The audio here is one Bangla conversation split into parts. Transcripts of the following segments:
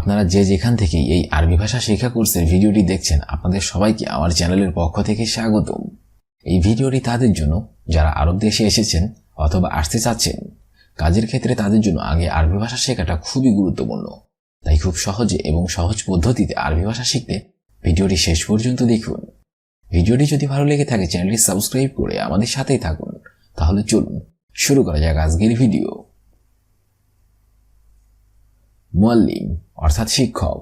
আপনারা যে যেখান থেকে এই আরবি ভাষা শেখা কোর্সের ভিডিওটি দেখছেন আপনাদের সবাইকে আমার চ্যানেলের পক্ষ থেকে স্বাগতম। এই ভিডিওটি তাদের জন্য যারা আরব দেশে এসেছেন অথবা আসতে চাচ্ছেন। কাজের ক্ষেত্রে তাদের জন্য আগে আরবি ভাষা শেখাটা খুবই গুরুত্বপূর্ণ। তাই খুব সহজে এবং সহজ পদ্ধতিতে আরবি ভাষা শিখতে ভিডিওটি শেষ পর্যন্ত দেখুন। ভিডিওটি যদি ভালো লেগে থাকে চ্যানেলটি সাবস্ক্রাইব করে আমাদের সাথেই থাকুন। তাহলে চলুন শুরু করা যাক আজকের ভিডিও। মুআল্লিম অর্থাৎ শিক্ষক,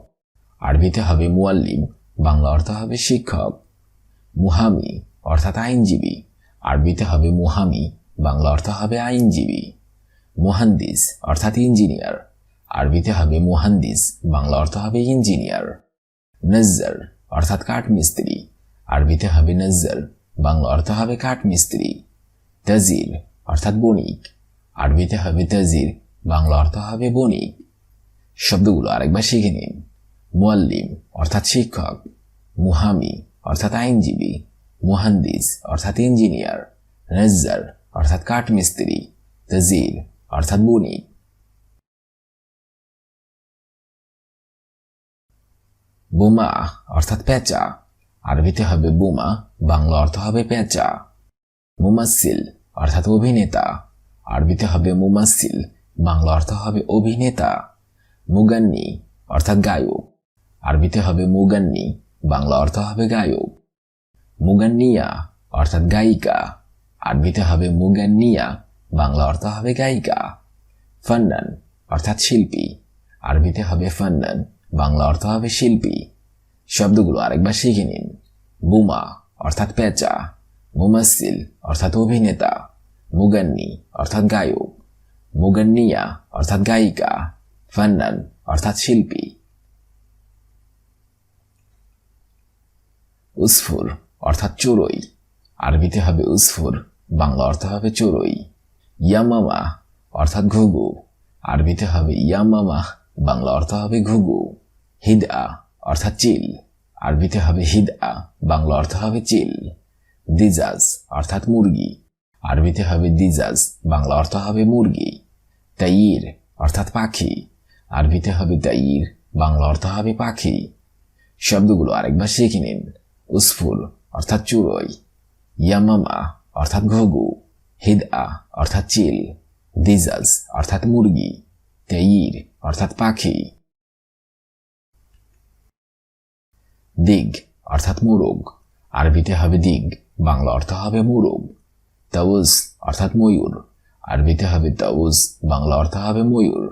আরবিতে হবে মুআল্লিম, বাংলা অর্থ হবে শিক্ষক। মুহামি অর্থাৎ আইনজীবী, আরবিতে হবে মুহামি, বাংলা অর্থ হবে আইনজীবী। মুহান্দিস অর্থাৎ ইঞ্জিনিয়ার, আরবিতে হবে মুহান্দিস, বাংলা অর্থ হবে ইঞ্জিনিয়ার। নজ্জার অর্থাৎ কাঠমিস্ত্রি, আরবিতে হবে নজ্জার, বাংলা অর্থ হবে কাঠমিস্ত্রি। তাজির অর্থাৎ বণিক, আরবিতে হবে তাজির, বাংলা অর্থ হবে বণিক। শব্দগুলো আরেকবার শিখে নিন। মুআল্লিম অর্থাৎ শিক্ষক, মুহামি অর্থাৎ আইনজীবী, মুহান্দিস অর্থাৎ ইঞ্জিনিয়ার, নজ্জার অর্থাৎ কাঠমিস্ত্রি, তাজির অর্থাৎ বণিক। বোমা অর্থাৎ পেঁচা, আরবিতে হবে বোমা, বাংলা অর্থ হবে পেঁচা। মুমাসসিল অর্থাৎ অভিনেতা, আরবিতে হবে মুমাসসিল, বাংলা অর্থ হবে অভিনেতা। মুগান্নি অর্থাৎ গায়ক, আরবিতে হবে মুগান্নি, বাংলা অর্থ হবে গায়ক। মুগান্নিয়া অর্থাৎ গায়িকা, আরবিতে হবে মুগান্নিয়া, বাংলা অর্থ হবে গায়িকা। ফান্নান অর্থাৎ শিল্পী, আরবিতে হবে ফান্নান, বাংলা অর্থ হবে শিল্পী। শব্দগুলো আরেকবার শিখে নিন। বোমা অর্থাৎ পেঁচা, মুমাসসিল অর্থাৎ অভিনেতা, মুগান্নি অর্থাৎ গায়ক, মুগান্নিয়া অর্থাৎ গায়িকা, ফান্নান অর্থাৎ শিল্পী। উসফুর অর্থাৎ চড়ুই, আরবিতে হবে উসফুর, বাংলা অর্থ হবে চড়ুই। ইয়ামামা অর্থাৎ ঘুঘু, আরবিতে হবে ইয়ামামা, বাংলা অর্থ হবে ঘুঘু। হিদআ অর্থাৎ চিল, আরবিতে হবে হিদআ, বাংলা অর্থ হবে চিল। দিজাজ অর্থাৎ মুরগি, আরবিতে হবে দিজাজ, বাংলা অর্থ হবে মুরগি। তাইর অর্থাৎ পাখি, আরবিতে হবে তাইর, বাংলা অর্থ হবে পাখি। শব্দগুলো আরেকবার শিখে নিন। উসফুর অর্থাৎ চড়ুই, ইয়ামামা অর্থাৎ ঘুঘু, হিদআ অর্থাৎ চিল, দিজাজ অর্থাৎ মুরগি, তাইর অর্থাৎ পাখি। দিগ অর্থাৎ মোরগ, আরবিতে হবে দিগ, বাংলা অর্থ হবে মোরগ। তাউজ অর্থাৎ ময়ূর, আরবিতে হবে তাউজ, বাংলা অর্থ হবে ময়ূর।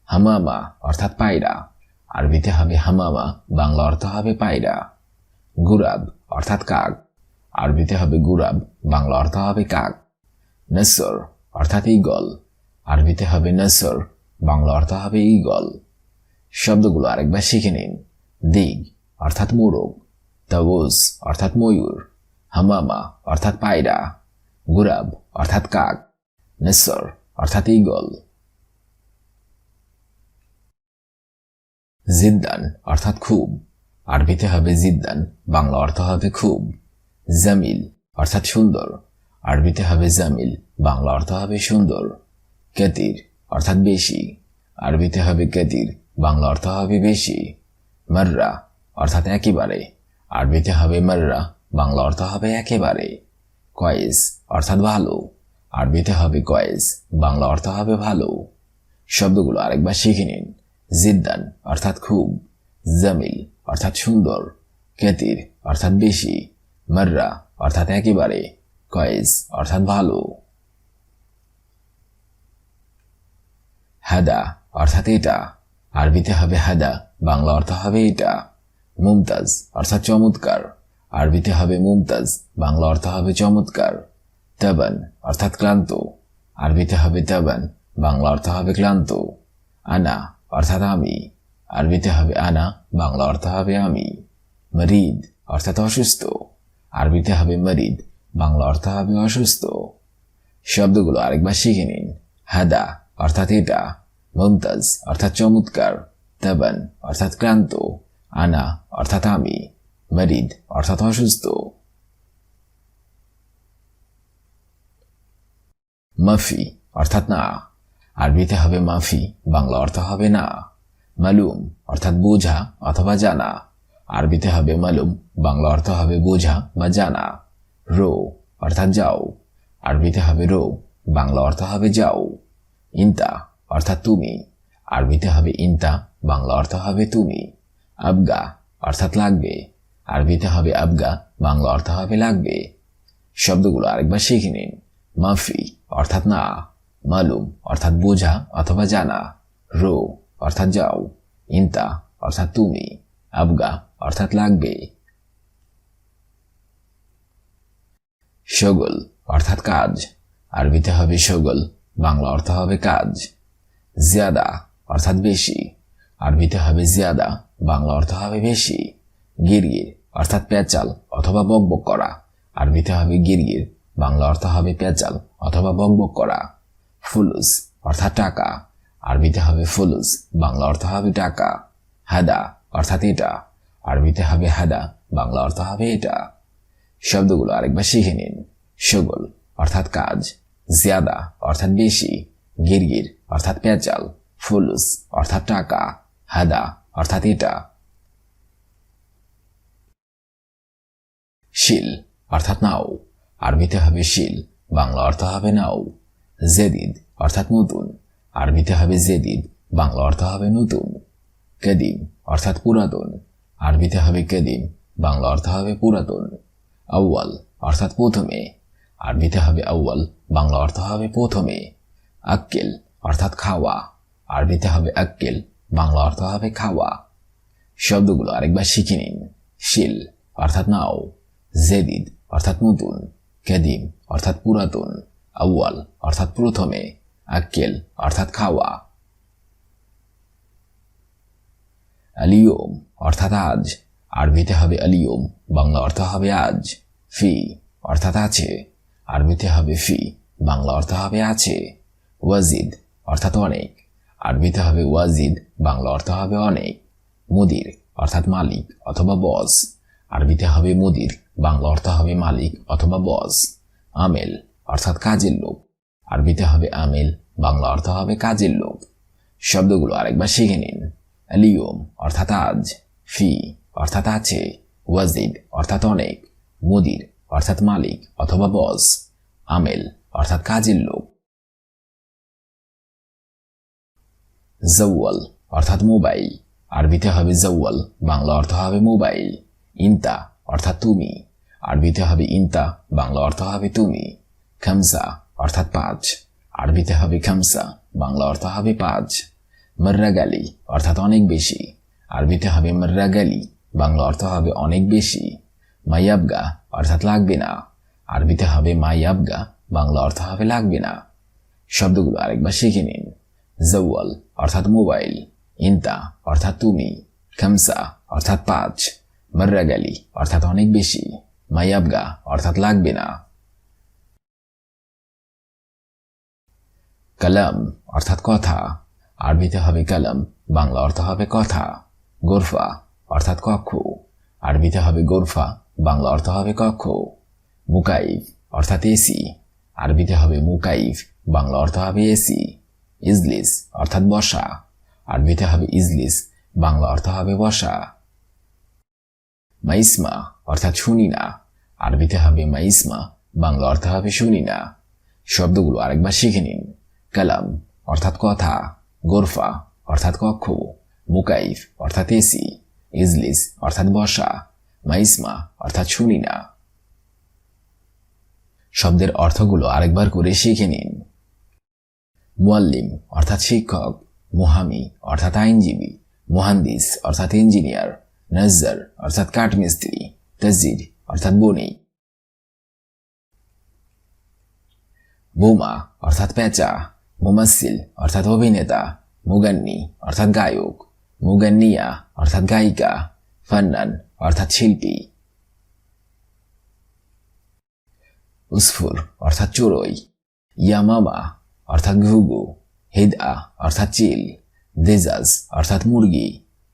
হামামা অর্থাৎ পায়রা, আরবিতে হবে হামামা, বাংলা অর্থ হবে পায়রা। গুরাব অর্থাৎ কাক, আরবিতে হবে গুরাব, বাংলা অর্থ হবে কাক। নসর অর্থাৎ ঈগল, আরবিতে হবে নসর, বাংলা অর্থ হবে ঈগল। শব্দগুলো আরেকবার শিখে নিন। দিগ অর্থাৎ মোরগ, তাউজ অর্থাৎ ময়ূর, হামামা অর্থাৎ পায়রা, গুরাব অর্থাৎ কাক, নসর অর্থাৎ ঈগল। জিদ্দান অর্থাৎ খুব, আরবিতে হবে জিদ্দান, বাংলা অর্থ হবে খুব। জামিল অর্থাৎ সুন্দর, আরবিতে হবে জামিল, বাংলা অর্থ হবে সুন্দর। কাতির অর্থাৎ বেশি, আরবিতে হবে কাতির, বাংলা অর্থ হবে বেশি। মাররা অর্থাৎ একেবারে, আরবিতে হবে মাররা, বাংলা অর্থ হবে একেবারে। কয়েস অর্থাৎ ভালো, আরবিতে হবে কয়েস, বাংলা অর্থ হবে ভালো। শব্দগুলো আরেকবার শিখে নিন। জিদ্দান অর্থাৎ খুব, জামিল অর্থাৎ সুন্দর, কাতির অর্থাৎ বেশি, মাররা অর্থাৎ একেবারে, কয়েস অর্থাৎ ভালো। হাদা অর্থাৎ এটা, আরবিতে হবে হাদা, বাংলা অর্থ হবে এটা। মুমতাজ অর্থাৎ চমৎকার, আরবিতে হবে মুমতাজ, বাংলা অর্থ হবে চমৎকার। তাবান অর্থাৎ ক্লান্ত, আরবিতে হবে তাবান, বাংলা অর্থ হবে ক্লান্ত। আনা অর্থাৎ আমি, আরবিতে হবে আনা, বাংলা অর্থ হবে আমি। মরিদ অর্থাৎ অসুস্থ, আরবিতে হবে মরিদ, বাংলা অর্থ হবে অসুস্থ। শব্দগুলো আরেকবার শিখে নিন। হাদা অর্থাৎ এটা, মুমতাজ অর্থাৎ চমৎকার, তাবান অর্থাৎ ক্লান্ত, আনা অর্থাৎ আমি, মরিদ অর্থাৎ অসুস্থ। মাফি অর্থাৎ না, আরবিতে হবে মাফি, বাংলা অর্থ হবে না। মালুম অর্থাৎ বোঝা অথবা জানা, আরবিতে হবে মালুম, বাংলা অর্থ হবে বোঝা বা জানা। রো অর্থাৎ যাও, আরবিতে হবে রো, বাংলা অর্থ হবে যাও। ইনতা অর্থাৎ তুমি, আরবিতে হবে ইনতা, বাংলা অর্থ হবে তুমি। আবগা অর্থাৎ লাগবে, আরবিতে হবে আবগা, বাংলা অর্থ হবে লাগবে। শব্দগুলো আরেকবার শিখে নিন। মাফি অর্থাৎ না, মালুম অর্থাৎ বোঝা অথবা জানা, রো অর্থাৎ যাও, ইনতা অর্থাৎ তুমি, আবগা অর্থাৎ লাগবে। শগল অর্থাৎ কাজ, আরবিতে হবে শগল, বাংলা অর্থ হবে কাজ। জিয়াদা অর্থাৎ বেশি, আরবিতে হবে জিয়াদা, বাংলা অর্থ হবে বেশি। গিরগির অর্থাৎ পেঁচাল অথবা বকবক করা, আরবিতে হবে গিরগির, বাংলা অর্থ হবে পেঁচাল অথবা বকবক করা। ফুলুস অর্থাৎ টাকা, আরবিতে হবে ফুলুস, বাংলা অর্থ হবে টাকা। হাদা অর্থাৎ এটা, আরবিতে হবে হাদা, বাংলা অর্থ হবে এটা। শব্দগুলো আরেকবার শিখে নিন। শগল অর্থাৎ কাজ, জিয়াদা অর্থাৎ বেশি, গিরগির অর্থাৎ পেঁচাল, ফুলুস অর্থাৎ টাকা, হাদা অর্থাৎ এটা। শিল অর্থাৎ নাও, আরবিতে হবে শিল, বাংলা অর্থ হবে নাও। জেদিদ অর্থাৎ নতুন, আরবিতে হবে জেদিদ, বাংলা অর্থ হবে নতুন। কদিম অর্থাৎ পুরাতন, আরবিতে হবে কদিম, বাংলা অর্থ হবে পুরাতন। আউয়াল অর্থাৎ প্রথমে, আরবিতে হবে আউয়াল, বাংলা অর্থ হবে প্রথমে। আক্কেল অর্থাৎ খাওয়া, আরবিতে হবে আক্কেল, বাংলা অর্থ হবে খাওয়া। শব্দগুলো আরেকবার শিখে নিন। শিল অর্থাৎ নাও, জেদিদ অর্থাৎ নতুন, কদিম অর্থাৎ পুরাতন, আউয়াল অর্থাৎ প্রথমে, আক্কেল অর্থাৎ খাওয়া। আলিয়ম অর্থাৎ আজ, আরবিতে হবে আলিয়ম, বাংলা অর্থ হবে আজ। ফি অর্থাৎ আছে, আরবিতে হবে ফি, বাংলা অর্থ হবে আছে। ওয়াজিদ অর্থাৎ অনেক, আরবিতে হবে ওয়াজিদ, বাংলা অর্থ হবে অনেক। মুদির অর্থাৎ মালিক অথবা বস, আরবিতে হবে মুদির, বাংলা অর্থ হবে মালিক অথবা বস। আমেল অর্থাৎ কাজের লোক, আরবিতে হবে আমেল, বাংলা অর্থ হবে কাজের লোক। শব্দগুলো আরেকবার শিখে নিন। আলিয়ম অর্থাৎ আজ, ফি অর্থাৎ আছে, ওয়াজিদ অর্থাৎ অনেক, মুদির অর্থাৎ মালিক অথবা বস, আমেল অর্থাৎ কাজের লোক। জওয়াল অর্থাৎ মোবাইল, আরবিতে হবে জওয়াল, বাংলা অর্থ হবে মোবাইল। ইনতা অর্থাৎ তুমি, আরবিতে হবে ইনতা, বাংলা অর্থ হবে তুমি। খামসা অর্থাৎ পাঁচ, আরবিতে হবে খামসা, বাংলা অর্থ হবে পাঁচ। মর্রাগালি অর্থাৎ অনেক বেশি, আরবিতে হবে মর্রাগালি, বাংলা অর্থ হবে অনেক বেশি। মাইয়াবগা অর্থাৎ লাগবে না, আরবিতে হবে মাইয়াবগা, বাংলা অর্থ হবে লাগবে না। শব্দগুলো আরেকবার শিখে নিন। জওয়াল অর্থাৎ মোবাইল, ইনতা অর্থাৎ তুমি, খামসা অর্থাৎ পাঁচ, মর্রাগালি অর্থাৎ অনেক বেশি, মাইয়াবগা অর্থাৎ লাগবে না। কালাম অর্থাৎ কথা, আরবিতে হবে কালাম, বাংলা অর্থ হবে কথা। গোরফা অর্থাৎ কক্ষ, আরবিতে হবে গোরফা, বাংলা অর্থ হবে কক্ষ। মুকাইফ অর্থাৎ এসি, আরবিতে হবে মুকাইফ, বাংলা অর্থ হবে এসি। ইজলিস অর্থাৎ বসা, আরবিতে হবে ইজলিস, বাংলা অর্থ হবে বসা। মাইসমা অর্থাৎ শুনি না, আরবিতে হবে মাইসমা, বাংলা অর্থ হবে শুনি না। শব্দগুলো আরেকবার শিখে নিন। কালাম অর্থাৎ কথা, গোরফা অর্থাৎ কক্ষ, মুকাইফ অর্থাৎ এসি, ইজলিস অর্থাৎ বসা, মাইসমা অর্থাৎ শুনি না। শব্দের অর্থগুলো আরেকবার করে শিখে নিন। মুয়াল্লিম অর্থাৎ শিক্ষক, মুহামি অর্থাৎ আইনজীবী, মুহান্দিস অর্থাৎ ইঞ্জিনিয়ার, নজ্জার অর্থাৎ কাঠমিস্ত্রি, তাজির অর্থাৎ বণিক। বোমা অর্থাৎ পেঁচা, মুমাসিল অর্থাৎ অভিনেতা, মুগান্নি অর্থাৎ গায়ক, মুগান্নিয়া অর্থাৎ গায়িকা, ফান্নান অর্থাৎ শিল্পী। উসফুর অর্থাৎ চড়ুই, ইয়ামামা অর্থাৎ ঘুঘু, হিদা অর্থাৎ চিল, দেজাজ অর্থাৎ মুরগি,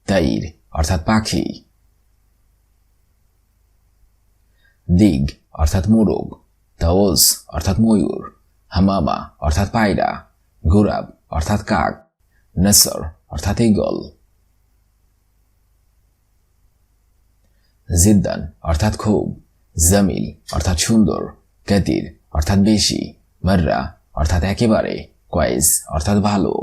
তাইর অর্থাৎ পাখি। দিগ অর্থাৎ মোরগ, তাওস অর্থাৎ ময়ূর, হামামা অর্থাৎ পায়রা, গোরাব অর্থাৎ কাক, নসর অর্থাৎ ঈগল। জিদ্দান অর্থাৎ খুব, জামিল অর্থাৎ সুন্দর, কাতির অর্থাৎ বেশি, মাররা অর্থাৎ একেবারে, কয়েস অর্থাৎ ভালো।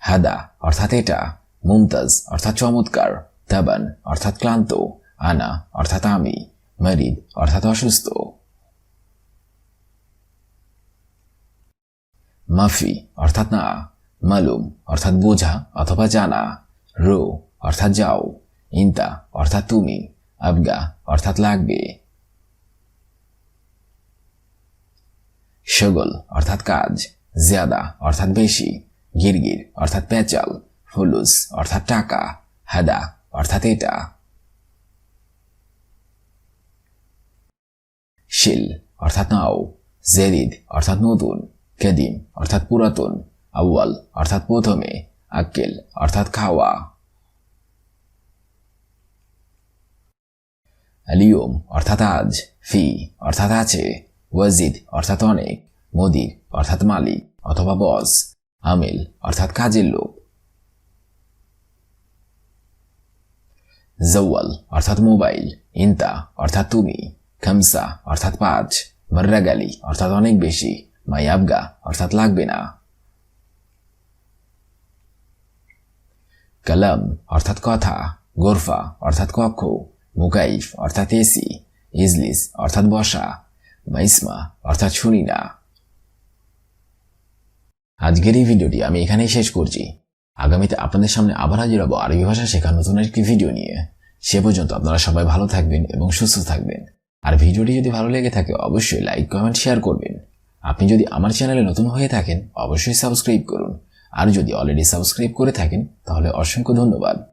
হাদা অর্থাৎ এটা, মুমতাজ অর্থাৎ চমৎকার, তাবান অর্থাৎ ক্লান্ত, আনা অর্থাৎ আমি, মারিদ অর্থাৎ অসুস্থ। মাফি অর্থাৎ না, মালুম অর্থাৎ বোঝা অথবা জানা, রো অর্থাৎ যাও, ইন্তা অর্থাৎ তুমি, আবগা অর্থাৎ লাগবে। শগল অর্থাৎ কাজ, জিয়াদা অর্থাৎ বেশি, গিরগির অর্থাৎ পেঁচাল, ফুলুস অর্থাৎ টাকা, হাদা অর্থাৎ এটা। শিল অর্থাৎ নাও, জেরিদ অর্থাৎ নতুন, কেদিম অর্থাৎ পুরাতন, আউয়াল অর্থাৎ প্রথমে, আক্কেল অর্থাৎ খাওয়া। আলিয়ম অর্থাৎ আজ, ফি অর্থাৎ আছে, ওয়াজিদ অর্থাৎ অনেক, মদির অর্থাৎ মালিক অথবা বস, আমিল অর্থাৎ কাজের লোক। জওয়াল অর্থাৎ মোবাইল, ইন্তা অর্থাৎ তুমি, খামসা অর্থাৎ 5, মার্রাগালি অর্থাৎ অনেক বেশি, মায়াবগা অর্থাৎ লাগবে না। কালাম অর্থাৎ কথা, গোরফা অর্থাৎ কক্ষ, মুকাইফ অর্থাৎ এসি, ইজলিস অর্থাৎ বসা, মাইসমা অর্থাৎ শুনি না। আজকের এই ভিডিওটি আমি এখানেই শেষ করছি। আগামীতে আপনাদের সামনে আবার হাজির হব আরবি ভাষা শেখার নতুন একটি ভিডিও নিয়ে। সে পর্যন্ত আপনারা সবাই ভালো থাকবেন এবং সুস্থ থাকবেন। আর ভিডিওটি যদি ভালো লেগে থাকে অবশ্যই লাইক, কমেন্ট, শেয়ার করবেন। আপনি যদি আমার চ্যানেলে নতুন হয়ে থাকেন অবশ্যই সাবস্ক্রাইব করুন। আর যদি অলরেডি সাবস্ক্রাইব করে থাকেন তাহলে অসংখ্য ধন্যবাদ।